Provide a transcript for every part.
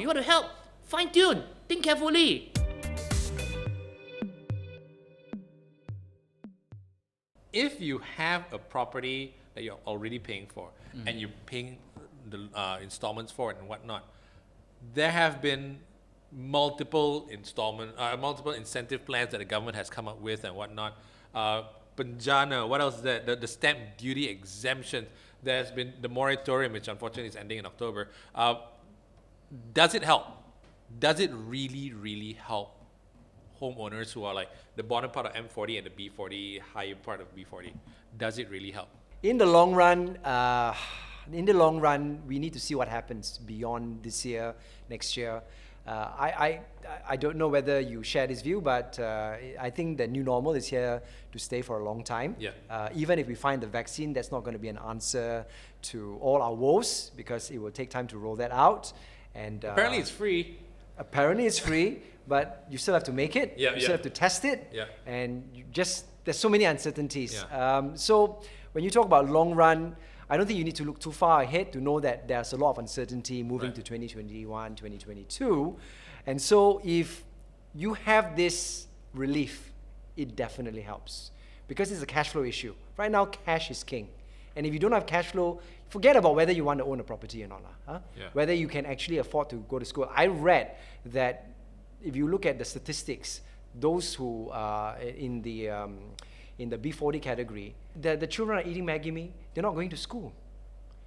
want to help, fine-tune, think carefully. If you have a property that you're already paying for and you're paying the installments for it and whatnot, there have been multiple incentive plans that the government has come up with and whatnot. Penjana, what else is there? The stamp duty exemption. There's been the moratorium, which unfortunately is ending in October. Does it help? Does it really, really help homeowners who are like the bottom part of M40 and the B40, higher part of B40? Does it really help? In the long run, we need to see what happens beyond this year, next year. I don't know whether you share this view, but I think the new normal is here to stay for a long time. Yeah. Even if we find the vaccine, that's not going to be an answer to all our woes, because it will take time to roll that out. And apparently it's free. Apparently it's free, but you still have to make it. Yeah, you still have to test it. Yeah. And there's so many uncertainties. Yeah. So when you talk about long run, I don't think you need to look too far ahead to know that there's a lot of uncertainty moving to 2021, 2022. And so if you have this relief, it definitely helps, because it's a cash flow issue. Right now, cash is king. And if you don't have cash flow, forget about whether you want to own a property or not. Yeah. Whether you can actually afford to go to school. I read that if you look at the statistics, those who are in the B40 category, the children are eating Maggi Mee, they're not going to school.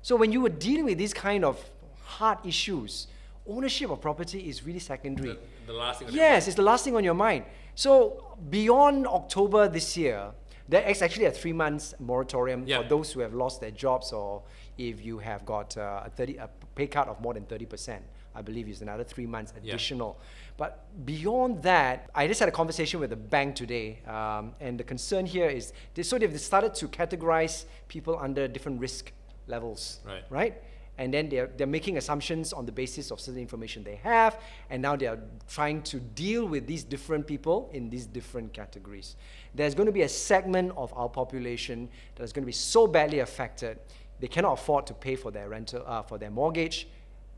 So when you are dealing with these kind of hard issues, ownership of property is really secondary. The last thing. Yes, it's the last thing on your mind. So beyond October this year, there is actually a 3 months moratorium for those who have lost their jobs, or if you have got a pay cut of more than 30%. I believe it's another 3 months additional. But beyond that, I just had a conversation with the bank today, and the concern here is they've started to categorize people under different risk levels, right? And then they're making assumptions on the basis of certain information they have, and now they're trying to deal with these different people in these different categories. There's going to be a segment of our population that is going to be so badly affected, they cannot afford to pay for their rental, for their mortgage.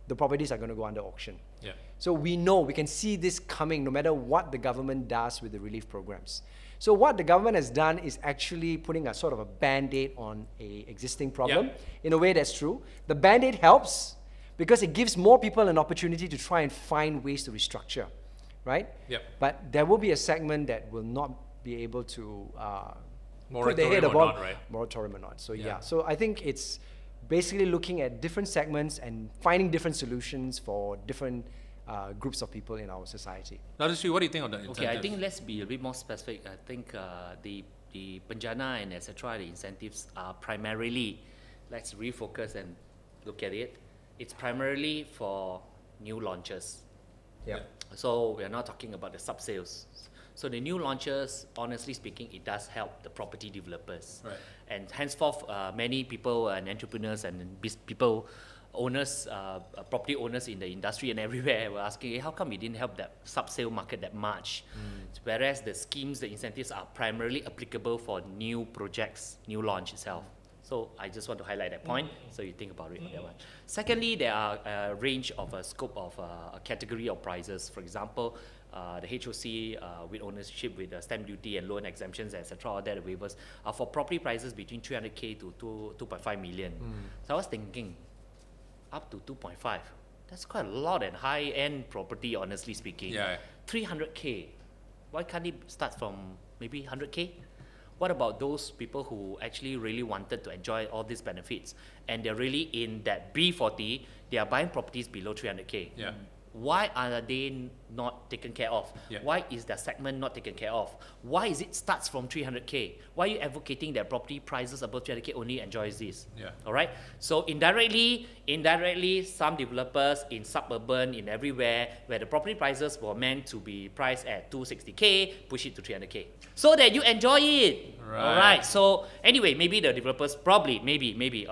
The properties are going to go under auction. Yeah. So we can see this coming no matter what the government does with the relief programs. So what the government has done is actually putting a sort of a band-aid on an existing problem. Yeah. In a way, that's true. The band-aid helps because it gives more people an opportunity to try and find ways to restructure, right? Yep. But there will be a segment that will not be able to put their head Moratorium or above not, right? moratorium or not. So so I think it's basically looking at different segments and finding different solutions for different groups of people in our society. Dato Seri, what do you think of the incentives? Okay, I think let's be a bit more specific. I think the Penjana and etc. the incentives are primarily, let's refocus and look at it. It's primarily for new launches. Yeah. So we're not talking about the sub-sales. So the new launches, honestly speaking, it does help the property developers. Right. And henceforth, many people and entrepreneurs and people, owners, property owners in the industry and everywhere were asking, hey, how come we didn't help that sub-sale market that much? Whereas the schemes, the incentives are primarily applicable for new projects, new launch itself. So I just want to highlight that point, so you think about it. That one. Secondly, there are a range of a scope of a category of prices. For example, the HOC with ownership with stamp duty and loan exemptions, etc., all that waivers are for property prices between 300k to 2.5 million. So I was thinking, up to 2.5, that's quite a lot at high-end property, honestly speaking. 300k, why can't it start from maybe 100k? What about those people who actually really wanted to enjoy all these benefits and they're really in that B40, they are buying properties below 300k? Why are they not taken care of? Why is that segment not taken care of? Why is it starts from 300k? Why are you advocating that property prices above 300k only enjoys this? All right. So indirectly, some developers in suburban, in everywhere, where the property prices were meant to be priced at 260k, push it to 300k, so that you enjoy it. All right. So anyway, maybe the developers maybe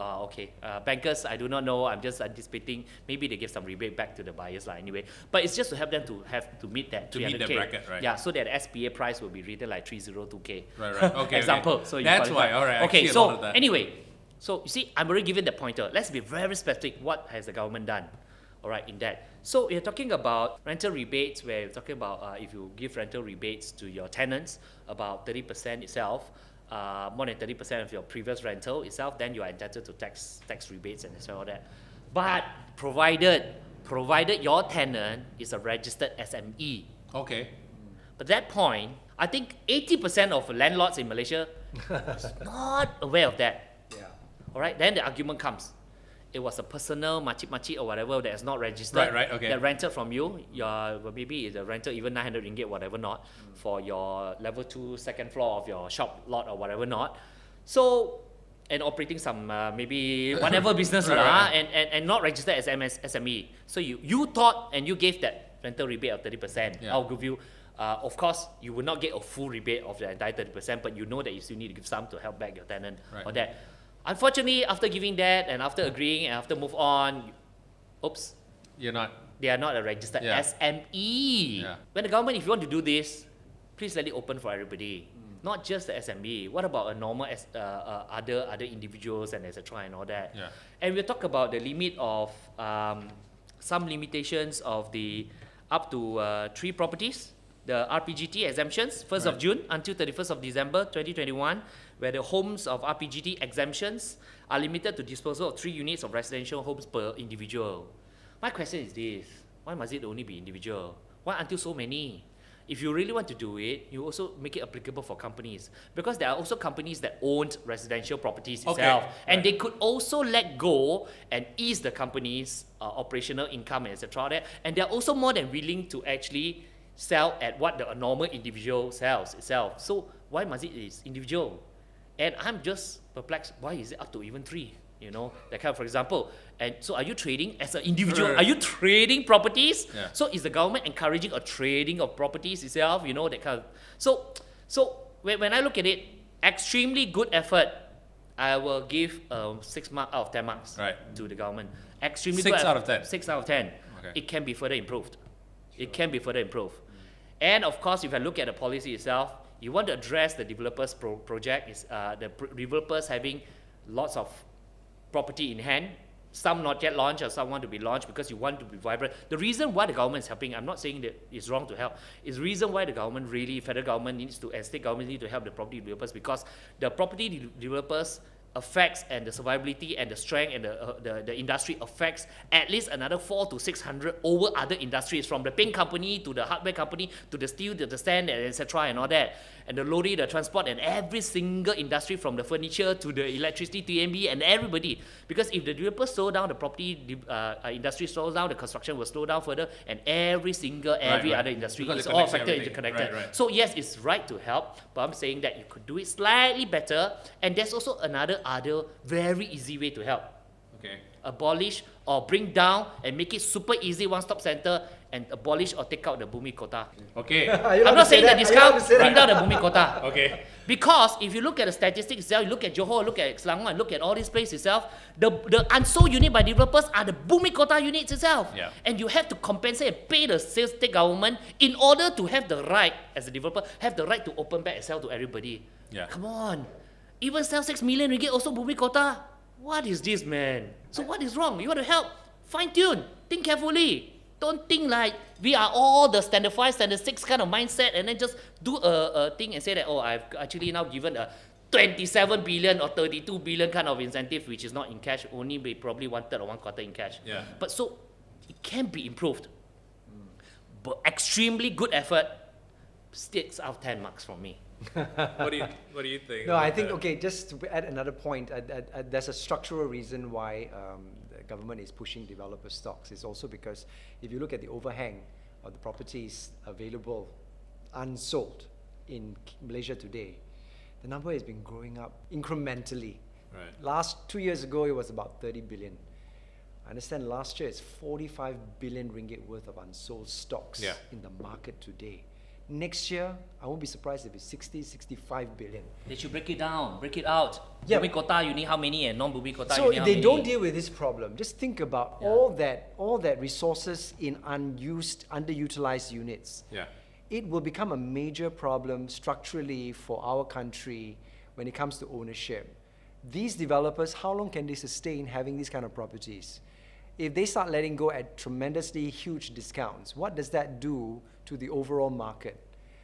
bankers, I do not know. I'm just anticipating. Maybe they give some rebate back to the buyers anyway. But it's just to help them to have to meet that 300k. To meet the bracket, right? Yeah. So that SPA price will be rated like 302k. Right. Okay. Example. Okay. So you that's qualify. why. All right. Okay. So anyway, so you see, I'm already given the pointer. Let's be very specific. What has the government done? all right, in that. So you're talking about rental rebates, where you're talking about if you give rental rebates to your tenants, about 30% itself, more than 30% of your previous rental itself, then you are entitled to tax rebates and all that. But provided your tenant is a registered SME. Okay. But that point, I think 80% of landlords in Malaysia is not aware of that. Yeah. All right, then the argument comes. It was a personal machi or whatever that is not registered. Right, okay. That rented from you. Maybe the rental even 900 ringgit, whatever not, for your level 2 second floor of your shop lot or whatever not. So, and operating some maybe whatever business Right. and not registered as SME. So you thought and you gave that rental rebate of 30%. Yeah. I'll give you. Of course, you will not get a full rebate of the entire 30%, but you know that you still need to give some to help back your tenant or that. Unfortunately, after giving that and after agreeing and after move on, oops, You're not. they are not a registered SME. Yeah. When the government, if you want to do this, please let it open for everybody. Not just the SME. What about a normal other individuals and etc. and all that? Yeah. And we'll talk about the limit of some limitations of the up to 3 properties. The RPGT exemptions, 1st of June until 31st of December 2021, where the homes of RPGT exemptions are limited to disposal of 3 units of residential homes per individual. My question is this: why must it only be individual? Why until so many? If you really want to do it, you also make it applicable for companies, because there are also companies that own residential properties itself, and they could also let go and ease the company's operational income and etc. And they're also more than willing to actually sell at what the normal individual sells itself. So why must it is individual? And I'm just perplexed. Why is it up to even 3? You know, that kind of, for example. And so are you trading as an individual? Are you trading properties? Yeah. So is the government encouraging a trading of properties itself? You know, that kind of. So when I look at it, extremely good effort. I will give 6 marks out of 10 marks to the government. Extremely 6 good out of 10. 6 out of 10. Okay. It can be further improved. It can be further improved. And of course, if I look at the policy itself, you want to address the developers project, is developers having lots of property in hand, some not yet launched or some want to be launched because you want to be vibrant. The reason why the government is helping, I'm not saying that it's wrong to help, is the reason why the government really, federal government needs to, and state government need to help the property developers, because the property developers affects, and the survivability and the strength and the industry affects at least another 400 to 600 over other industries, from the paint company to the hardware company to the steel to the sand and etc. and all that, and the lorry, the transport, and every single industry, from the furniture to the electricity, TMB, and everybody. Because if the developers slow down, the property industry slows down, the construction will slow down further, and every other industry because is all affected, interconnected. Right. So yes, it's right to help, but I'm saying that you could do it slightly better, and there's also another very easy way to help. Okay. Abolish or bring down and make it super easy one-stop center, and abolish or take out the Bumi Kota. Okay. I'm not saying that discount, bring down the Bumi Kota. Okay. Because if you look at the statistics itself, you look at Johor, look at Selangor, look at all these places itself, the unsold unit by developers are the Bumi Kota units itself. Yeah. And you have to compensate and pay the state government in order to have the right, as a developer, have the right to open back and sell to everybody. Yeah. Come on. Even sell 6 million ringgit also Bumi Kota. What is this, man? So what is wrong? You want to help? Fine tune. Think carefully. Don't think like we are all the standard 5, standard 6 kind of mindset, and then just do a thing and say that, oh, I've actually now given a 27 billion or 32 billion kind of incentive, which is not in cash, only be probably 1/3 or 1/4 in cash. Yeah. But so it can be improved. But extremely good effort, 6 out of 10 marks from me. What do you think? No, about I think, that? okay, just to add another point, there's a structural reason why the government is pushing developer stocks. It's also because if you look at the overhang of the properties available unsold in Malaysia today, the number has been growing up incrementally. Right. Last 2 years ago, it was about 30 billion. I understand last year it's 45 billion ringgit worth of unsold stocks in the market today. Next year, I won't be surprised if it's 60, 65 billion. They should break it down, break it out. Yeah. Bumi Kota, you need how many, and non-Bumi Kota, So you need how if they many. don't deal with this problem, just think about all that resources in unused, underutilized units. Yeah. It will become a major problem structurally for our country when it comes to ownership. These developers, how long can they sustain having these kind of properties? if they start letting go at tremendously huge discounts, what does that do to the overall market?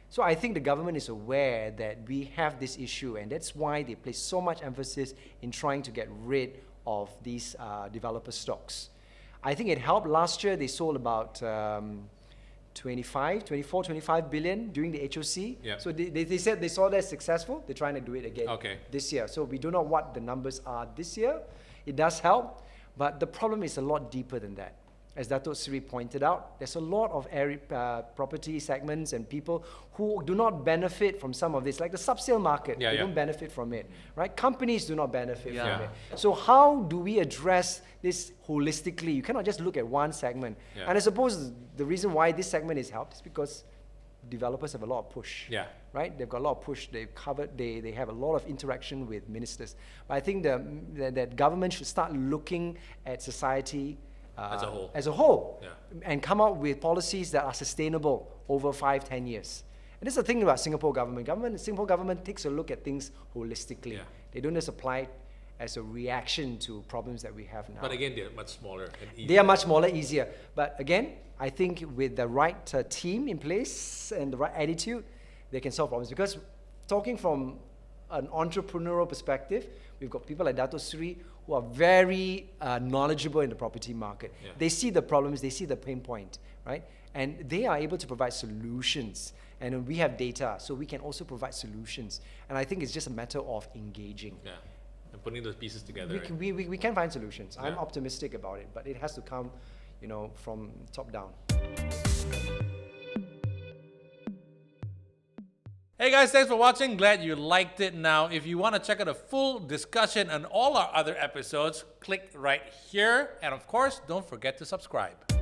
So I think the government is aware that we have this issue, and that's why they place so much emphasis in trying to get rid of these developer stocks. I think it helped. Last year they sold about 25 billion during the HOC. Yeah. So they said they saw that successful. They're trying to do it again this year. So we don't know what the numbers are this year. It does help, but the problem is a lot deeper than that. As Dato Seri pointed out, there's a lot of property segments and people who do not benefit from some of this, like the sub-sale market. They don't benefit from it, right? Companies do not benefit from it. So how do we address this holistically? You cannot just look at one segment. And I suppose the reason why this segment is helped is because developers have a lot of push. Right? They've got a lot of push. They've covered. They have a lot of interaction with ministers. But I think that government should start looking at society as a whole, and come out with policies that are sustainable over 5-10 years. And this is the thing about Singapore government. Singapore government takes a look at things holistically. They don't just apply it as a reaction to problems that we have now. But again, they're much smaller and easier. They are much smaller, easier. But again, I think with the right team in place and the right attitude, they can solve problems. Because talking from an entrepreneurial perspective, we've got people like Dato Seri who are very knowledgeable in the property market. They see the problems, they see the pain point, right? And they are able to provide solutions. And we have data, so we can also provide solutions. And I think it's just a matter of engaging. And putting those pieces together. We can find solutions. I'm optimistic about it, but it has to come, from top down. Hey guys, thanks for watching. Glad you liked it. Now, if you want to check out a full discussion on all our other episodes, click right here. And of course, don't forget to subscribe.